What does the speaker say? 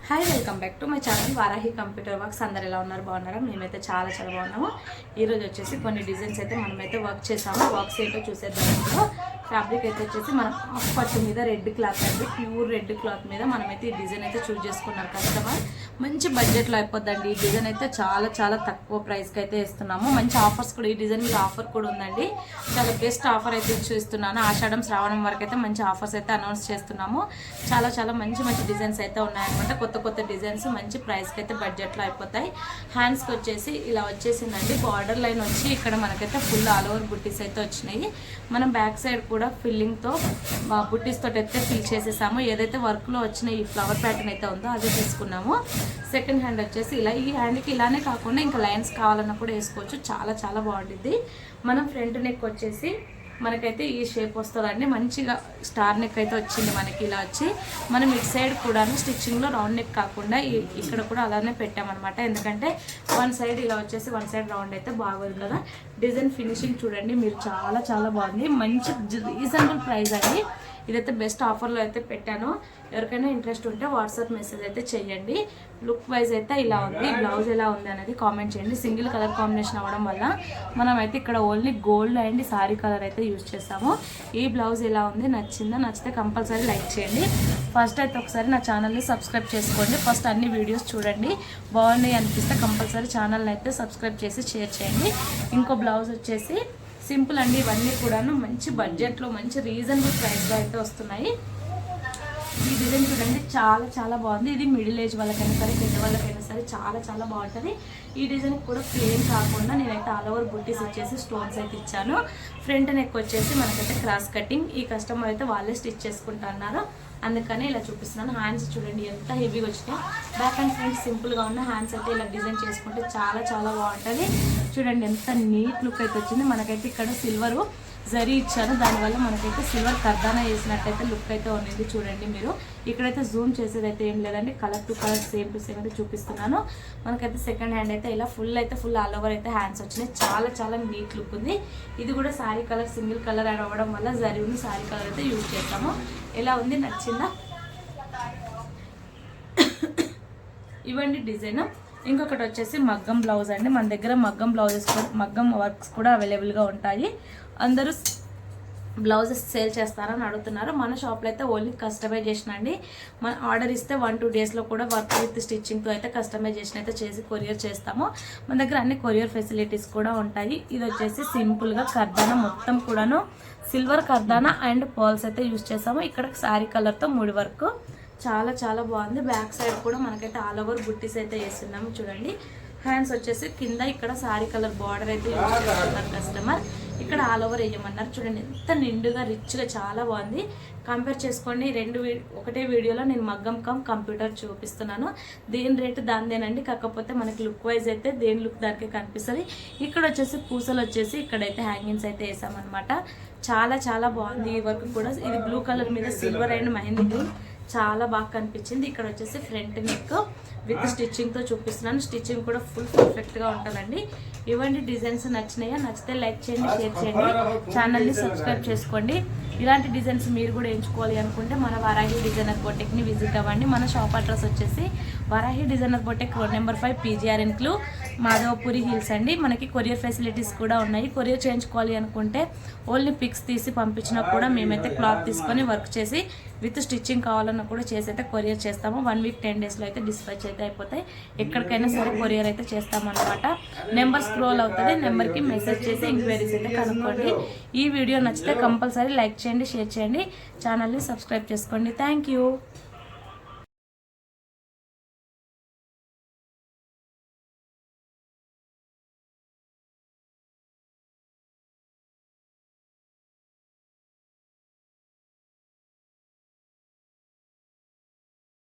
Hi welcome back to my channel Varahi computer works. అందరు ఎలా ఉన్నారు? బాగున్నారా? మేమైతే చాలా బాగున్నాము. ఈరోజు వచ్చేసి కొన్ని డిజైన్స్ అయితే మనమైతే వర్క్ చేసాము. వర్క్స్ ఏంటో చూసేద్దాం. ఫ్యాబ్రిక్ అయితే వచ్చేసి మనం హాఫ్ పట్టు మీద రెడ్ క్లాత్ అండి, ప్యూర్ రెడ్ క్లాత్ మీద మనమైతే ఈ డిజైన్ అయితే చూస్ చేసుకున్నారు కస్టమర్. మంచి బడ్జెట్లో అయిపోద్దండి. ఈ డిజైన్ అయితే చాలా తక్కువ ప్రైస్కి అయితే ఇస్తున్నాము. మంచి ఆఫర్స్ కూడా, ఈ డిజైన్ మీద ఆఫర్ కూడా ఉందండి. చాలా బెస్ట్ ఆఫర్ అయితే చూస్తున్నాను. ఆషాఢం శ్రావణం వరకు అయితే మంచి ఆఫర్స్ అయితే అనౌన్స్ చేస్తున్నాము. చాలా మంచి డిజైన్స్ అయితే ఉన్నాయన్నమాట. కొత్త డిజైన్స్ మంచి ప్రైస్కి అయితే బడ్జెట్లో అయిపోతాయి. హ్యాండ్స్కి వచ్చేసి ఇలా వచ్చేసిందండి. బార్డర్ లైన్ వచ్చి ఇక్కడ మనకైతే ఫుల్ ఆల్ ఓవర్ బుట్టీస్ అయితే వచ్చినాయి. మనం బ్యాక్ సైడ్ కూడా ఫిల్లింగ్తో బుట్టీస్ తోటి అయితే ఫిల్ చేసేసాము. ఏదైతే వర్క్లో వచ్చిన ఈ ఫ్లవర్ ప్యాటర్న్ అయితే ఉందో అదే తీసుకున్నాము. సెకండ్ హ్యాండ్ వచ్చేసి ఇలా, ఈ హ్యాండ్కి ఇలానే కాకుండా ఇంకా లైన్స్ కావాలన్నా కూడా వేసుకోవచ్చు. చాలా బాగుంటుంది. మనం ఫ్రంట్ నెక్ వచ్చేసి మనకైతే ఈ షేప్ వస్తుందండి. మంచిగా స్టార్ నెక్ అయితే వచ్చింది మనకి. ఇలా వచ్చి మనం ఇటు సైడ్ కూడా స్టిచ్చింగ్లో రౌండ్ నెక్ కాకుండా ఇక్కడ కూడా అలానే పెట్టామన్నమాట. ఎందుకంటే వన్ సైడ్ ఇలా వచ్చేసి వన్ సైడ్ రౌండ్ అయితే బాగోదు కదా. డిజైన్ ఫినిషింగ్ చూడండి మీరు, చాలా బాగుంది. మంచి రీజనబుల్ ప్రైస్ అండి. ఇదైతే బెస్ట్ ఆఫర్లో అయితే పెట్టాను. ఎవరికైనా ఇంట్రెస్ట్ ఉంటే వాట్సాప్ మెసేజ్ అయితే చేయండి. లుక్ వైజ్ అయితే ఇలా ఉంది. బ్లౌజ్ ఎలా ఉంది అనేది కామెంట్ చేయండి. సింగిల్ కలర్ కాంబినేషన్ అవ్వడం వల్ల మనం అయితే ఇక్కడ only gold and sorry colour అయితే యూజ్ చేస్తాము. ఈ బ్లౌజ్ ఎలా ఉంది, నచ్చిందా? నచ్చితే కంపల్సరీ లైక్ చేయండి. ఫస్ట్ అయితే ఒకసారి నా ఛానల్ని సబ్స్క్రైబ్ చేసుకోండి. ఫస్ట్ అన్ని వీడియోస్ చూడండి. బాగున్నాయి అనిపిస్తే కంపల్సరీ ఛానల్ని అయితే సబ్స్క్రైబ్ చేసి షేర్ చేయండి. ఇంకో బ్లౌజ్ వచ్చేసి సింపుల్ అండి. ఇవన్నీ కూడాను మంచి బడ్జెట్లో మంచి రీజనబుల్ ప్రైస్లో అయితే వస్తున్నాయి. ఈ డిజైన్ చూడండి చాలా బాగుంది. ఇది మిడిల్ ఏజ్ వాళ్ళకైనా సరే, పెద్దవాళ్ళకైనా సరే చాలా బాగుంటుంది. ఈ డిజైన్ కూడా ప్లెయిన్ కాకుండా నేనైతే ఆల్ ఓవర్ బుట్టీస్ వచ్చేసి స్టోన్స్ అయితే ఇచ్చాను. ఫ్రంట్ నెక్ వచ్చేసి మనకైతే క్రాస్ కటింగ్. ఈ కస్టమర్ అయితే వాళ్ళే స్టిచ్ చేసుకుంటున్నారు, అందుకని ఇలా చూపిస్తున్నాను. హ్యాండ్స్ చూడండి ఎంత హెవీగా వచ్చినాయి. బ్యాక్ అండ్ ఫ్రంట్ సింపుల్గా ఉన్న హ్యాండ్స్ అయితే ఇలా డిజైన్ చేసుకుంటే చాలా బాగుంటుంది. చూడండి ఎంత నీట్ లుక్ అయితే వచ్చింది. మనకైతే ఇక్కడ సిల్వరు జరీ ఇచ్చాను, దానివల్ల మనకైతే సిల్వర్ కర్దానా వేసినట్టయితే లుక్ అయితే ఉంది. చూడండి మీరు, ఇక్కడైతే జూమ్ చేసేది అయితే ఏం లేదండి. Colour to colour same to same అయితే చూపిస్తున్నాను. మనకైతే సెకండ్ హ్యాండ్ అయితే ఇలా ఫుల్ ఆల్ ఓవర్ అయితే హ్యాండ్స్ వచ్చినాయి. చాలా నీట్ లుక్ ఉంది. ఇది కూడా శారీ కలర్ సింగిల్ కలర్ అవ్వడం వల్ల జరీ ఉన్న శారీ కలర్ అయితే యూజ్ చేస్తాము. ఎలా ఉంది, నచ్చిందా? ఇవ్వండి డిజైన్. ఇంకొకటి వచ్చేసి మగ్గం బ్లౌజ్ అండి. మన దగ్గర మగ్గం బ్లౌజెస్ మగ్గం వర్క్స్ కూడా అవైలబుల్గా ఉంటాయి. అందరూ బ్లౌజెస్ సేల్ చేస్తారని అడుగుతున్నారు. మన షాప్లో అయితే ఓన్లీ కస్టమైజేషన్ అండి. మన ఆర్డర్ ఇస్తే 1-2 డేస్లో కూడా వర్క్ విత్ స్టిచ్చింగ్తో అయితే కస్టమైజేషన్ అయితే చేసి కొరియర్ చేస్తాము. మన దగ్గర అన్ని కొరియర్ ఫెసిలిటీస్ కూడా ఉంటాయి. ఇది వచ్చేసి సింపుల్గా కర్దానా మొత్తం కూడాను సిల్వర్ కర్దానా అండ్ పర్ల్స్ అయితే యూజ్ చేస్తాము. ఇక్కడ శారీ కలర్తో ముడి వర్క్ చాలా బాగుంది. బ్యాక్ సైడ్ కూడా మనకైతే ఆల్ ఓవర్ బుట్టీస్ అయితే వేస్తున్నాము. చూడండి హ్యాండ్స్ వచ్చేసి కింద ఇక్కడ శారీ కలర్ బార్డర్ అయితే యూజ్ చేస్తున్నారు కస్టమర్. ఇక్కడ ఆల్ ఓవర్ వేయమన్నారు. చూడండి ఎంత నిండుగా రిచ్గా చాలా బాగుంది. కంపేర్ చేసుకోండి. ఒకటే వీడియోలో నేను మగ్గం కంప్యూటర్ చూపిస్తున్నాను. దేని రేటు దానిదేనండి. కాకపోతే మనకి లుక్ వైజ్ అయితే దేని లుక్ దానికే కనిపిస్తుంది. ఇక్కడ వచ్చేసి పూసలు వచ్చేసి ఇక్కడైతే హ్యాంగింగ్స్ అయితే వేసామన్నమాట. చాలా బాగుంది. ఈ వర్క్ కూడా ఇది బ్లూ కలర్ మీద సిల్వర్ అండ్ మెహందీ గ్రీన్ చాలా బాగా కనిపించింది. ఇక్కడ వచ్చేసి ఫ్రంట్ నెక్ విత్ స్టిచ్చింగ్తో చూపిస్తున్నాను. స్టిచ్చింగ్ కూడా ఫుల్ పర్ఫెక్ట్గా ఉంటుందండి. ఇవ్వండి డిజైన్స్ నచ్చినాయా? నచ్చితే లైక్ చేయండి, షేర్ చేయండి, ఛానల్ని సబ్స్క్రైబ్ చేసుకోండి. ఇలాంటి డిజైన్స్ మీరు కూడా ఎంచుకోవాలి అనుకుంటే మన వారాహి డిజైనర్ బొటెక్ని విజిట్ అవ్వండి. మన షాప్ అడ్రస్ వచ్చేసి Varahi designer boutique road number 5 PGR ఇన్క్లూ మాధవపురి హిల్స్ అండి. మనకి కొరియర్ ఫెసిలిటీస్ కూడా ఉన్నాయి. కొరియర్ చేయించుకోవాలి అనుకుంటే ఓన్లీ పిక్స్ తీసి పంపించినా కూడా మేమైతే క్లాత్ తీసుకొని వర్క్ చేసి విత్ స్టిచ్చింగ్ కావాలన్నా కూడా చేసి అయితే కొరియర్ చేస్తాము. 1 వీక్ 10 డేస్లో అయితే డిస్పాచ్ అయితే అయిపోతాయి. ఎక్కడికైనా సరే కొరియర్ అయితే చేస్తామన్నమాట. నెంబర్ స్క్రోల్ అవుతుంది, నెంబర్కి మెసేజ్ చేసి ఎంక్వైరీస్ అయితే కనుక్కోండి. ఈ వీడియో నచ్చితే కంపల్సరీ లైక్ చేయండి, షేర్ చేయండి, ఛానల్ని సబ్స్క్రైబ్ చేసుకోండి. Thank you.